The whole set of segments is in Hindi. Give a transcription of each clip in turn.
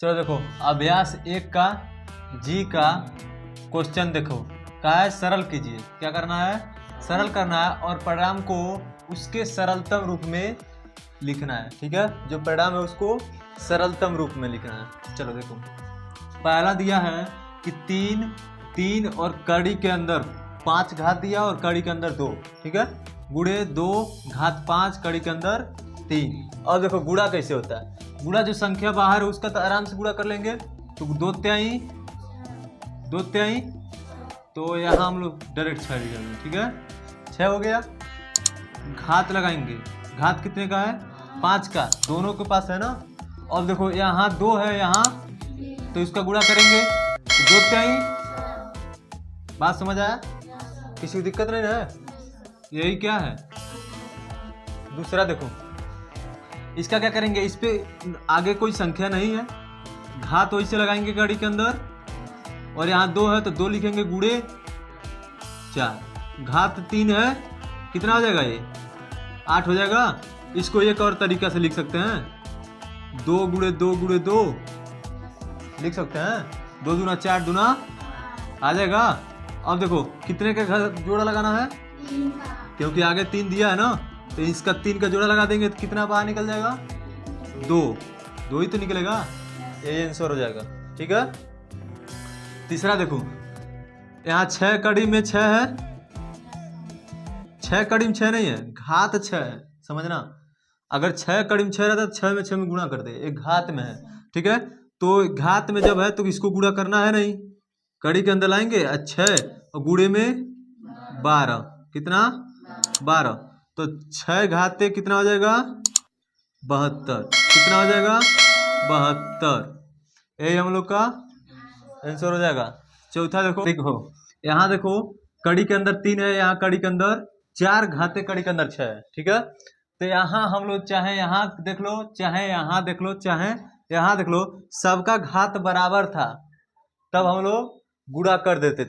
चलो देखो अभ्यास 1 का जी का क्वेश्चन देखो क्या है, सरल कीजिए। क्या करना है, सरल करना है और परिणाम को उसके सरलतम रूप में लिखना है। ठीक है, जो परिणाम है उसको सरलतम रूप में लिखना है। चलो देखो पहला दिया है कि 3 और कड़ी के अंदर 5 घात दिया और कड़ी के अंदर 2। ठीक है, गुणे 2 घात 5 कड़ी के अंदर 3। और देखो गुणा कैसे होता है, गुणा जो संख्या बाहर है उसका तो आराम से गुणा कर लेंगे। तो 2 तिहाई तो यहाँ हम लोग डायरेक्ट 6 लिख लेंगे। ठीक है, 6 हो गया। घात लगाएंगे, घात कितने का है, 5 का, दोनों के पास है ना। और देखो यहाँ 2 है यहाँ, तो इसका गुणा करेंगे 2 तिहाई। बात समझ आया, किसी को दिक्कत नहीं है, यही क्या है। दूसरा देखो इसका क्या करेंगे, इस पे आगे कोई संख्या नहीं है, घात वैसे लगाएंगे कड़ी के अंदर। और यहाँ 2 है तो 2 लिखेंगे गुणे 4। घात 3 है, कितना हो जाएगा ये 8 हो जाएगा। इसको एक और तरीका से लिख सकते हैं, 2 गुणे 2 गुणे 2 लिख सकते हैं। 2 दूना 4 दूना आ जाएगा। अब देखो कितने का जोड़ा लगाना है, क्योंकि आगे 3 दिया है ना, तो इसका 3 का जोड़ा लगा देंगे तो कितना बाहर निकल जाएगा, 2 ही तो निकलेगा, ये आंसर हो जाएगा। ठीक है, तीसरा देखो यहाँ 6 कड़ी में 6 है, 6 कड़ी में 6 नहीं है, घात 6 है, समझना। अगर 6 कड़ी में 6 रहता तो 6 में 6 में गुणा कर दे, एक घात में है। ठीक है, तो घात में जब है तो इसको गुणा करना है नहीं, कड़ी के अंदर लाएंगे 6 और गुणे में 12, कितना 12, तो 6 घाते कितना हो जाएगा 72, कितना हो जाएगा 72, यही हम लोग का आंसर हो जाएगा। चौथा देखो यहाँ देखो कड़ी के अंदर 3 है, यहाँ कड़ी के अंदर 4 घाते कड़ी के अंदर 6 है। ठीक है, तो यहाँ हम लोग चाहे यहाँ देख लो, चाहे यहाँ देख लो, चाहे यहाँ देख लो, सबका घात बराबर था तब हम लोग गुणा कर देते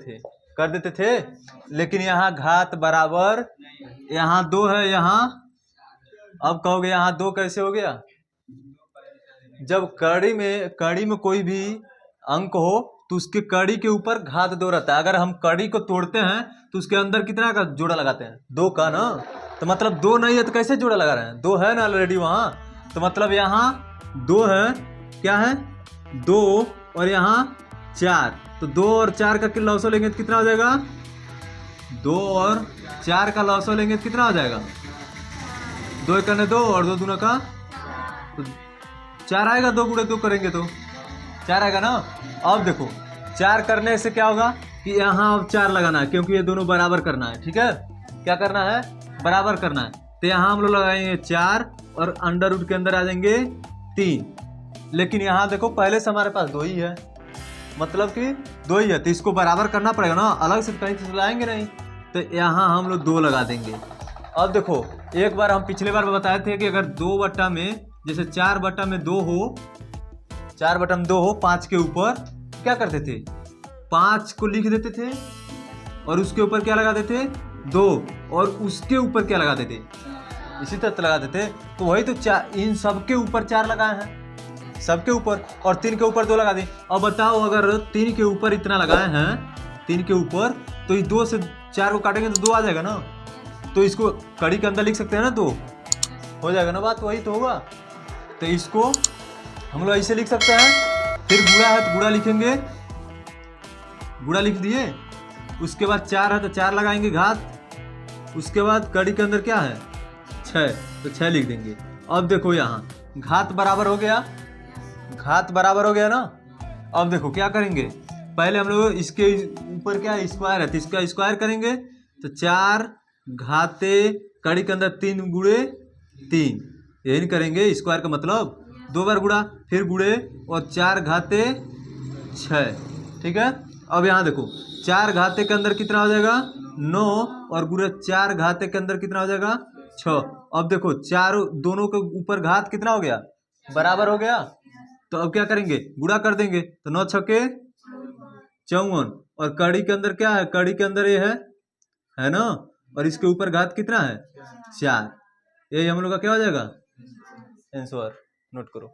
थे। लेकिन यहाँ घात बराबर, यहाँ 2 है यहाँ, अब कहोगे यहाँ 2 कैसे हो गया, जब कड़ी में कोई भी अंक हो तो उसके कड़ी के ऊपर घात 2 रहता है। अगर हम कड़ी को तोड़ते हैं तो उसके अंदर कितना का जोड़ा लगाते हैं, 2 का ना। तो मतलब 2 नहीं है तो कैसे जोड़ा लगा रहे हैं, 2 है ना ऑलरेडी वहाँ, तो मतलब यहाँ 2 है, क्या है 2 और यहाँ 4, तो 2 और 4 का लौसो लेंगे तो कितना हो जाएगा, 2 और 4 का लौसो लेंगे तो कितना हो जाएगा, 2 एक 2 और 2 दूना का तो 4 आएगा, 2 गुणे 2 करेंगे तो 4 आएगा ना। अब देखो 4 करने से क्या होगा कि यहाँ अब 4 लगाना है, क्योंकि ये दोनों बराबर करना है। ठीक है, क्या करना है, बराबर करना है, तो यहाँ हम लोग लगाएंगे 4 और अंडर रूट के अंदर आ जाएंगे 3। लेकिन यहाँ देखो पहले से हमारे पास 2 ही है, मतलब कि 2 ही है, तो इसको बराबर करना पड़ेगा ना, अलग से कहीं से लाएंगे नहीं, तो यहाँ हम लोग 2 लगा देंगे। अब देखो एक बार हम पिछले बार बताए थे कि अगर 2 बटा में, जैसे 4 बटा में 2 हो, 4 बटा में 2 हो 5 के ऊपर, क्या करते थे 5 को लिख देते थे और उसके ऊपर क्या लगाते थे 2, और उसके ऊपर क्या लगाते थे, इसी तरह लगाते थे। तो वही तो 4, इन सबके ऊपर 4 लगाए हैं, सबके ऊपर, और 3 के ऊपर 2 लगा दें। अब बताओ अगर 3 के ऊपर इतना लगाए हैं, 3 के ऊपर, तो इस 2 से 4 को काटेंगे तो 2 आ जाएगा ना, तो इसको कड़ी के अंदर लिख सकते हैं ना, 2 हो जाएगा ना, बात वही तो होगा। तो इसको हम लोग ऐसे लिख सकते हैं। फिर गुणा है तो गुणा लिखेंगे, गुणा लिख दिए, उसके बाद 4 है तो 4 लगाएंगे घात, उसके बाद कड़ी के अंदर क्या है 6, तो 6 लिख देंगे। अब देखो यहाँ घात बराबर हो गया, घात बराबर हो गया ना। अब देखो क्या करेंगे, पहले हम लोग इसके ऊपर क्या स्क्वायर है तो इसका स्क्वायर करेंगे, तो 4 घाते कड़ी के अंदर 3 गुणे 3, यही नहीं करेंगे, स्क्वायर का मतलब 2 बार गुणा, फिर गुणे और 4 घाते 6। ठीक है, अब यहाँ देखो 4 घाते के अंदर कितना हो जाएगा 9, और गुणे 4 घाते के अंदर कितना हो जाएगा 6। अब देखो दोनों के ऊपर घात कितना हो गया, बराबर हो गया, तो अब क्या करेंगे गुणा कर देंगे, तो 9 छक्के 54, और कड़ी के अंदर क्या है, कड़ी के अंदर ये है ना, और इसके ऊपर घात कितना है 4, यही हम लोग का क्या हो जाएगा आंसर। नोट करो।